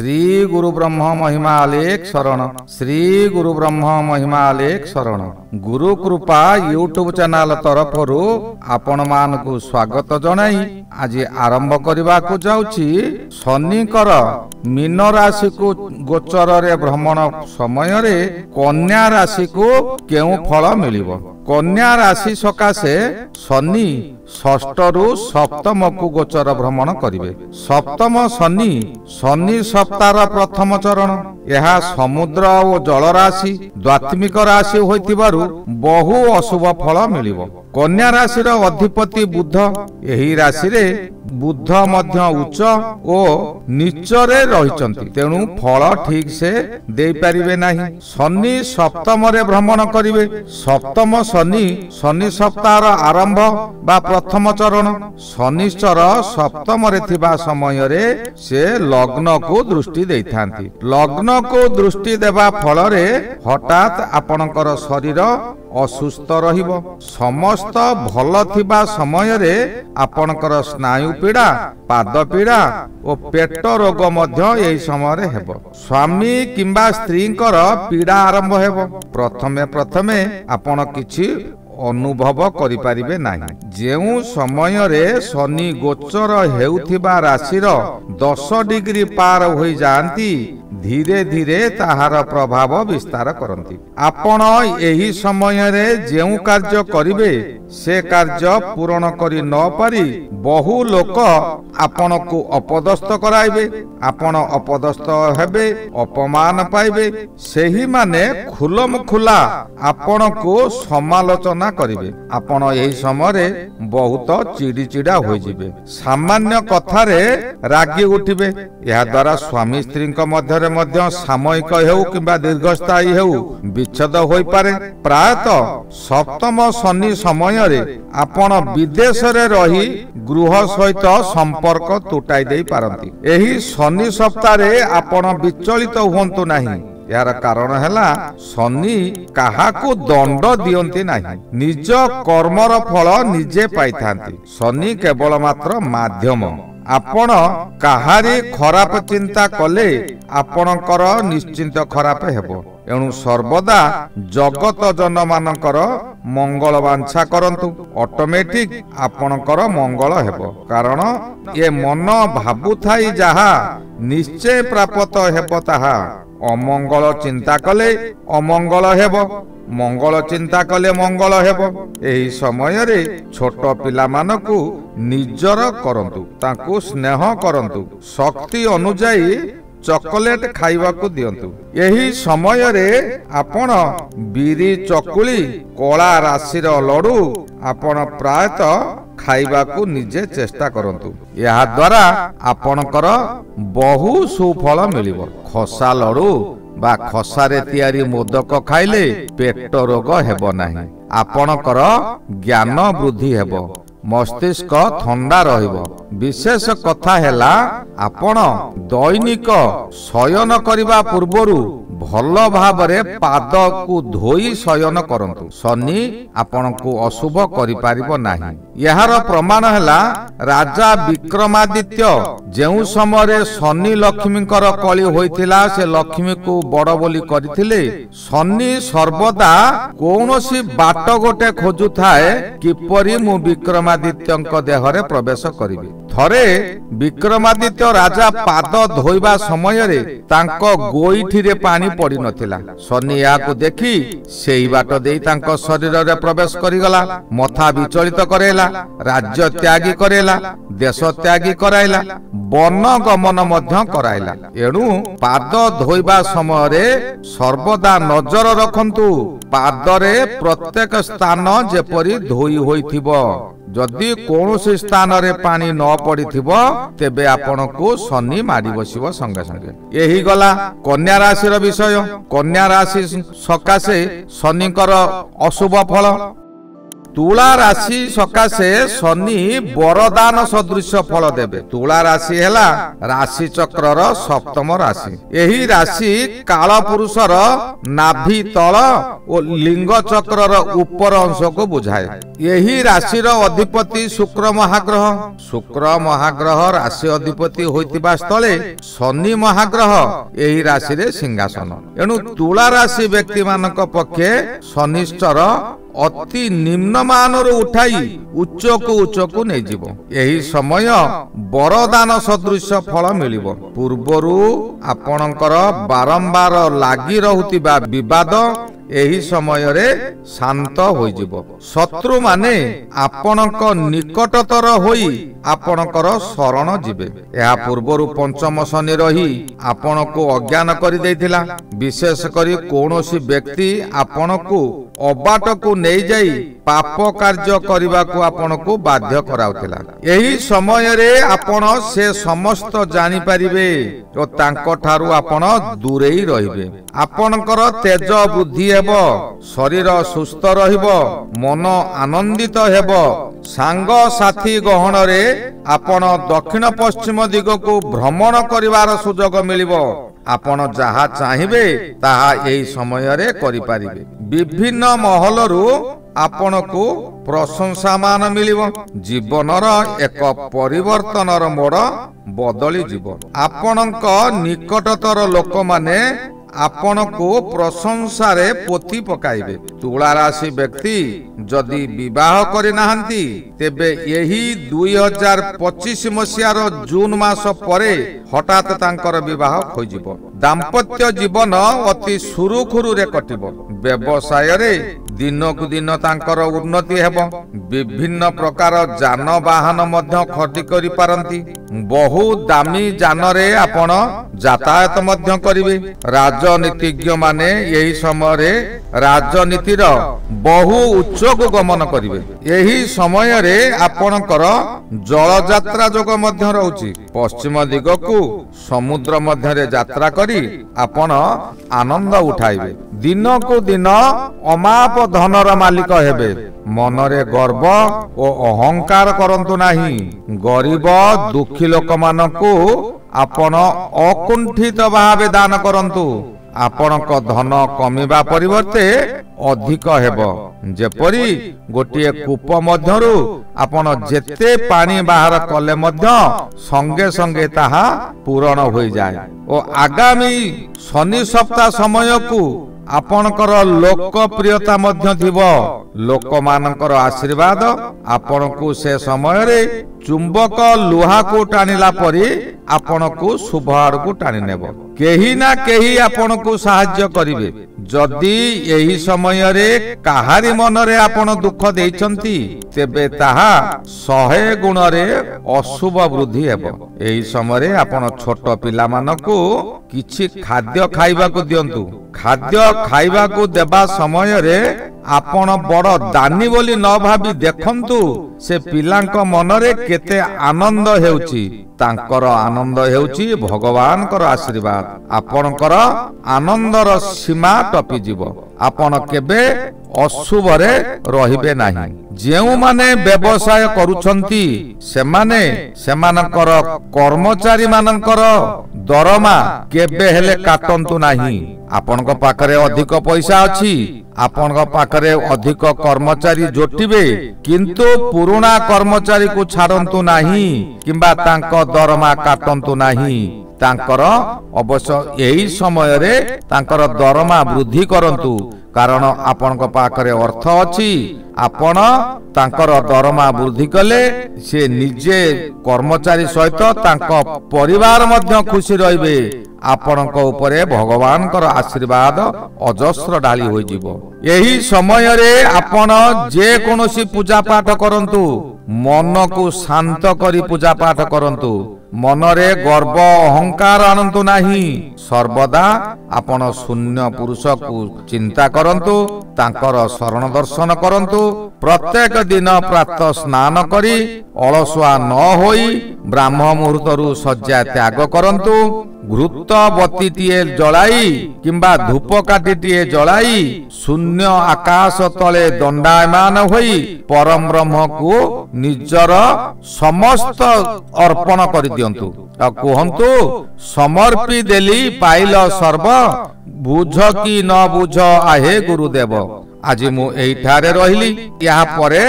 श्री गुरु ब्रह्म महिमा अलेख शरण श्री गुरु ब्रह्म महिमा अलेख शरण गुरु कृपा यूट्यूब चैनल तरफ आपण मानकु स्वागत जनाई आज आरंभ करने को जाउछि शनिकर मीन राशि को गोचर रे भ्रमण समय रे कन्या राशि को केउ फल मिलिबो। कन्या राशि सकाशे शनि षष्ठ रु सप्तम को गोचर भ्रमण करिवे। सप्तम शनि शनि सप्ताह प्रथम चरण यह समुद्र और जल राशि द्वात्मिक राशि होइतिबारु बहु अशुभ फल मिलिबो। कन्या राशि रो अधिपति बुध एही राशि रे बुध मध्य उच्च और नीच रे रहिचंती तेणु फल ठीक से दे परिबे नाही। शनि सप्तम रे भ्रमण करिवे। सप्तम शनि शनि सप्ताह आरंभ बा प्रथम चरण शनिश्चर सप्तम रे थिबा समय रे से लग्न को दृष्टि देइथांती। लग्न को दृष्टि देबा फल रे हठात आपणकर शरीर असुस्थ रहिबो। समस्त भल थिबा समय रे आपणकर स्नायु पीड़ा पाद पीड़ा और पेट रोग मध्य एही समय रे हेबो। स्वामी किंबा स्त्रींकर पीड़ा आरंभ हेबो। प्रथमे प्रथमे आपण किछि अनुभव करि परिबे नाही। जेउ समय रे शनि गोचर हेउथिबा राशिर 10 डिग्री पार होई जांती धीरे धीरे ताहार प्रभाव विस्तार करती। आपण एही समय रे जेउ कार्य करिवे से कार्य पूर्ण करि न पारी बहु लोक आपण को अपदस्थ कराइबे। आपण अपदस्थ हेबे अपमान पाइबे। सेही माने खुलम खुला आपण को समालोचना करिवे। आपण एही समय रे बहुत चिड़ी चिड़ा होई जिवे। सामान्य कथा रे रागी उठिबे। या द्वारा स्वामी स्त्री मध्य मध्य सामयिक हेउ किंबा दीर्घस्थायी हेउ विच्छेद होई पारे। प्रायतः सप्तम शनि समय रे आपण विदेश रे रही गृह सहित संपर्क तुटाई देई पारंती। एही शनि सप्ताह रे आपण विचलित हुंतु नाही। यार कारण हैला शनि काहाकू दंड दियंती नाही। निज कर्मर फल निजे पाइथांती। शनि केवल मात्र माध्यम। आपण काहारी खराब चिंता कले आपणकर निश्चिंत खराब हेबो। एणु सर्वदा जगत जन मानकर मंगल वांछा करंतु ऑटोमेटिक आपणकर मंगल हेबो। कारण ये मन भाबुथाई जहा निश्चय प्राप्त हेबो ताहा। अमंगल चिंता कले अमंगल हेबो। मंगल चिंता कले मंगल हेबो। एही समय रे छोट पिला मानकु निजर करंतु ताकू स्नेह करंतु शक्ति अनुजाई चॉकलेट खाइबा को दियंतु। यही समय रे आपण बीरी चकुली कला राशिर लडू आपण प्रायतः खाइबा को निजे चेष्टा करंतु। या द्वारा आपणकर बहु सुफल मिलिबो। खसा लडू बा खसारे तैयारी मोदक खाइले पेट रोग हेबो नाही। आपणकर ज्ञान वृद्धि हेबो। मस्तिष्क ठंडा रहिबो। विशेष कथा हैला आपण दैनिक शयन करिबा पूर्वरु भल भावरे पाद को धोई शयन करंतु। शनि आपण को अशुभ करि पारिबो नाही। यार प्रमाण हैला राजा विक्रमादित्य जेउ समय रे शनि लक्ष्मीकर कली होइथिला से लक्ष्मी को बड़ बोली करथिले। शनि सर्वदा कोनोसी बाट गोटे खोजु थाए किपरि मु विक्रमादित्यंक देहरे प्रवेश करिबे। थरे विक्रमादित्य राजा पाद धोइबा समय रे तांको गोइठी रे पानी पड़ी नथिला। शनि याको देखि सेही बाट देई तांको शरीर रे प्रवेश करिगला। मथा विचलित करेला। राज्य त्यागी करेला। देश त्यागी कराइला। वन गमन मध्य कराइला। एणु पाद धोइबा समय रे सर्वदा नजर रखंतु पादरे प्रत्येक स्थान जेपरि धोई होइथिबो। जदि कौनसी स्थान रे पानी न पड़िथिबो तेबे आपण को शनि मारी बसिबो संगे संगे। यही गला कन्या राशि विषय। कन्या राशि सकाशे शनिकर अशुभ फल। ତୁଳା ରାଶି ସକାଶେ ଶନି ବରଦାନ ସଦୃଶ ଫଳ ଦେବେ। ତୁଳା ରାଶି ହେଲା ରାଶି ଚକ୍ରର ସପ୍ତମ ରାଶି। ଏହି ରାଶି କାଳ ପୁରୁଷର ନାଭି ତଳ ଓ ଲିଙ୍ଗ ଚକ୍ରର ଉପର ଅଂଶକୁ ବୁଝାଏ। ଏହି ରାଶିର ଅଧିପତି ଶୁକ୍ର ମହାଗ୍ରହ। ଶୁକ୍ର ମହାଗ୍ରହ ରାଶି ଅଧିପତି ହୋଇଥିବା ସ୍ଥଳେ ଶନି ମହାଗ୍ରହ ଏହି ରାଶିରେ ସିଂହାସନ। ଏଣୁ ତୁଳା ରାଶି ବ୍ୟକ୍ତି ମାନଙ୍କ ପକ୍ଷେ ଶନିଶ୍ଚର ଅତି ନିମ୍ନମାନରୁ ଉଠାଇ ଉଚ୍ଚକୁ ନେଇଯିବ। ଏହି ସମୟ ବରଦାନ ସଦୃଶ ଫଳ ମିଳିବ। ପୂର୍ବରୁ ଆପଣଙ୍କର ବାରମ୍ବାର ଲାଗି ରହୁଥିବା ବିବାଦ ଏହି ସମୟରେ ଶାନ୍ତ ହୋଇଯିବ। ଶତ୍ରୁମାନେ ଆପଣଙ୍କ ନିକଟତର ହୋଇ ଆପଣଙ୍କର ଶରଣ ଯିବେ। ଏହା ପୂର୍ବରୁ ପଞ୍ଚମ ଶନି ରହି ଆପଣଙ୍କୁ ଅଜ୍ଞାନ କରିଦେଇଥିଲା। ବିଶେଷ କରି କୌଣସି ବ୍ୟକ୍ତି ଆପଣଙ୍କୁ ଅବାଟକୁ ନେଇଯାଇ ପାପ କାର୍ଯ୍ୟ କରିବାକୁ ଆପଣଙ୍କୁ ବାଧ୍ୟ କରାଉଥିଲା। ଏହି ସମୟରେ ଆପଣ ସେ ସମସ୍ତ ଜାଣିପାରିବେ ଓ ତାଙ୍କ ଠାରୁ ଆପଣ ଦୂରେଇ ରହିବେ। ଆପଣଙ୍କର ତେଜ ବୃଦ୍ଧି ହେବ, ଶରୀର ସୁସ୍ଥ ରହିବ, ମନ ଆନନ୍ଦିତ ହେବ। ସାଙ୍ଗସାଥୀ ଗହଣରେ ଆପଣ ଦକ୍ଷିଣ ପଶ୍ଚିମ ଦିଗକୁ ଭ୍ରମଣ କରିବାର ସୁଯୋଗ ମିଳିବ। ଆପଣ ଯାହା ଚାହିଁବେ ତାହା ଏହି ସମୟରେ କରିପାରିବେ। ବିଭିନ୍ନ ମହଲରୁ ଆପଣଙ୍କୁ ପ୍ରଶଂସାମାନ ମିଳିବ। ଜୀବନର ଏକ ପରିବର୍ତ୍ତନର ମୋଡ଼ ବଦଳିଯିବ। ଆପଣଙ୍କ ନିକଟତର ଲୋକମାନେ ଆପଣଙ୍କୁ ପ୍ରଶଂସାରେ ପୋତି ପକାଇବେ। ତୁଳା ରାଶି ବ୍ୟକ୍ତି ଯଦି ବିବାହ କରିନାହାନ୍ତି ତେବେ ଏହି 2025 ମସିହାର ଜୁନ ମାସ ପରେ ହଠାତ୍ ତାଙ୍କର ବିବାହ ହୋଇଯିବ। ଦାମ୍ପତ୍ୟ ଜୀବନ ଅତି ସୁରୁଖୁରୁରେ କଟିବ। ବ୍ୟବସାୟରେ ଦିନକୁ ଦିନ ତାଙ୍କର ଉନ୍ନତି ହେବ। ବିଭିନ୍ନ ପ୍ରକାର ଯାନବାହନ ମଧ୍ୟ ଖଟି କରିପାରନ୍ତି। ବହୁ ଦାମୀ ଯାନରେ ଆପଣ ଯାତାୟାତ ମଧ୍ୟ କରିବେ। ରାଜନୀତିଜ୍ଞ ମାନେ ଏହି ସମୟରେ ରାଜନୀତିର ବହୁ ଉଚ୍ଚକୁ ଗମନ କରିବେ। ଏହି ସମୟରେ ଆପଣଙ୍କର ଜଳଯାତ୍ରା ଯୋଗ ମଧ୍ୟ ରହୁଛି। ପଶ୍ଚିମ ଦିଗକୁ ସମୁଦ୍ର ମଧ୍ୟରେ ଯାତ୍ରା କରି ଆପଣ ଆନନ୍ଦ ଉଠାଇବେ। ଦିନକୁ ଦିନ ଅମାପ ଧନର ମାଲିକ ହେବେ। ମନରେ ଗର୍ବ ଓ ଅହଙ୍କାର କରନ୍ତୁ ନାହିଁ। ଗରିବ ଦୁଃଖୀ ଲୋକମାନଙ୍କୁ ଆପଣ ଅକୁଣ୍ଠିତ ଭାବେ ଦାନ କରନ୍ତୁ। ଆପଣଙ୍କ ଧନ କମିବା ପରିବର୍ତ୍ତେ ଅଧିକ ହେବ। ଯେପରି ଗୋଟିଏ କୂପ ମଧ୍ୟରୁ ଆପଣ ଯେତେ ପାଣି ବାହାର କଲେ ମଧ୍ୟ ସଙ୍ଗେ ସଙ୍ଗେ ତାହା ପୂରଣ ହୋଇଯାଏ। ଓ ଆଗାମୀ ଶନି ସପ୍ତାହ ସମୟକୁ ଆପଣଙ୍କର ଲୋକପ୍ରିୟତା ମଧ୍ୟ ଥିବ। ଲୋକମାନଙ୍କର ଆଶୀର୍ବାଦ ଆପଣଙ୍କୁ ସେ ସମୟରେ ଚୁମ୍ବକ ଲୁହାକୁ ଟାଣିଲା ପରି ଆପଣଙ୍କୁ ଶୁଭ ଆଡକୁ ଟାଣି ନେବ। କେହି ନା କେହି ଆପଣଙ୍କୁ ସାହାଯ୍ୟ କରିବେ। ଯଦି ଏହି ସମୟରେ କାହାରି ମନରେ ଆପଣ ଦୁଃଖ ଦେଇଛନ୍ତି ତେବେ ତାହା 100 ଗୁଣରେ ଅଶୁଭ ବୃଦ୍ଧି ହେବ। ଏହି ସମୟରେ ଆପଣ ଛୋଟ ପିଲାମାନଙ୍କୁ କିଛି ଖାଦ୍ୟ ଖାଇବାକୁ ଦିଅନ୍ତୁ। ଖାଦ୍ୟ ଖାଇବାକୁ ଦେବା ସମୟରେ ଆପଣ ବଡ଼ ଦାନୀ ବୋଲି ନ ଭାବି ଦେଖନ୍ତୁ ସେ ପିଲାଙ୍କ ମନରେ କେତେ ଆନନ୍ଦ ହେଉଛି। ତାଙ୍କର ଆନନ୍ଦ ହେଉଛି ଭଗବାନଙ୍କର ଆଶୀର୍ବାଦ। ଆପଣଙ୍କର ଆନନ୍ଦର ସୀମା ଟପିଯିବ। ଆପଣ କେବେ ଅଶୁଭରେ ରହିବେ ନାହିଁ। ଯେଉଁମାନେ ବ୍ୟବସାୟ କରୁଛନ୍ତି ସେମାନେ ସେମାନଙ୍କର କର୍ମଚାରୀ ମାନଙ୍କର ଦରମା କେବେ ହେଲେ କାଟନ୍ତୁ ନାହିଁ। ଆପଣଙ୍କ ପାଖରେ ଅଧିକ ପଇସା ଅଛି, ଆପଣଙ୍କ ପାଖରେ ଅଧିକ କର୍ମଚାରୀ ଜୋଟିବେ, କିନ୍ତୁ ପୁରୁଣା କର୍ମଚାରୀକୁ ଛାଡନ୍ତୁ ନାହିଁ କିମ୍ବା ତାଙ୍କ ଦରମା କାଟନ୍ତୁ ନାହିଁ। ତାଙ୍କର ଅବଶ୍ୟ ଏହି ସମୟରେ ତାଙ୍କର ଦରମା ବୃଦ୍ଧି କରନ୍ତୁ, କାରଣ ଆପଣଙ୍କ ପାଖରେ ଅର୍ଥ ଅଛି। ଆପଣ ତାଙ୍କର ଦରମା ବୃଦ୍ଧି କଲେ ସେ ନିଜେ କର୍ମଚାରୀ ସହିତ ତାଙ୍କ ପରିବାର ମଧ୍ୟ ଖୁସି ରହିବେ। ଆପଣଙ୍କ ଉପରେ ଭଗବାନଙ୍କର ଆଶୀର୍ବାଦ ଅଜସ୍ର ଢାଳି ହୋଇଯିବ। ଏହି ସମୟରେ ଆପଣ ଯେ କୌଣସି ପୂଜା ପାଠ କରନ୍ତୁ, ମନକୁ ଶାନ୍ତ କରି ପୂଜା ପାଠ କରନ୍ତୁ। ମନରେ ଗର୍ବ ଅହଙ୍କାର ଆଣନ୍ତୁ ନାହିଁ। ସର୍ବଦା ଆପଣ ଶୂନ୍ୟ ପୁରୁଷକୁ ଚିନ୍ତା କରନ୍ତୁ, ତାଙ୍କର ଶରଣ ଦର୍ଶନ କରନ୍ତୁ। ପ୍ରତ୍ୟେକ ଦିନ ପ୍ରାତଃ ସ୍ନାନ କରି ଅଳସୁଆ ନ ହୋଇ ବ୍ରାହ୍ମ ମୁହୂର୍ତ୍ତରୁ ଶଯ୍ୟା ତ୍ୟାଗ କରନ୍ତୁ। ଘୃତ ବତୀଟିଏ ଜଳାଇ କିମ୍ବା ଧୂପକାଠିଟିଏ ଜଳାଇ ଶୂନ୍ୟ ଆକାଶ ତଳେ ଦଣ୍ଡାୟମାନ ହୋଇ ପରମ ବ୍ରହ୍ମକୁ ନିଜର ସମସ୍ତ ଅର୍ପଣ କରିଦିଅନ୍ତୁ। ଆଉ କୁହନ୍ତୁ, ସମର୍ପି ଦେଲି ପାଇଲ ସର୍ବ, ବୁଝ କି ନ ବୁଝ ଆହେ ଗୁରୁଦେବ। ଆଜି ମୁଁ ଏଇଠାରେ ରହିଲି, ଏହା ପରେ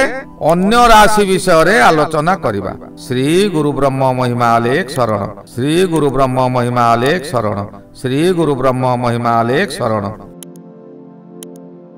ଅନ୍ୟ ରାଶି ବିଷୟରେ ଆଲୋଚନା କରିବା। ଶ୍ରୀ ଗୁରୁ ବ୍ରହ୍ମ ମହିମା ଅଲେଖ ଶରଣ। ଶ୍ରୀ ଗୁରୁ ବ୍ରହ୍ମ ମହିମା ଅଲେଖ ଶରଣ। ଶ୍ରୀ ଗୁରୁ ବ୍ରହ୍ମ ମହିମା ଅଲେଖ ଶରଣ।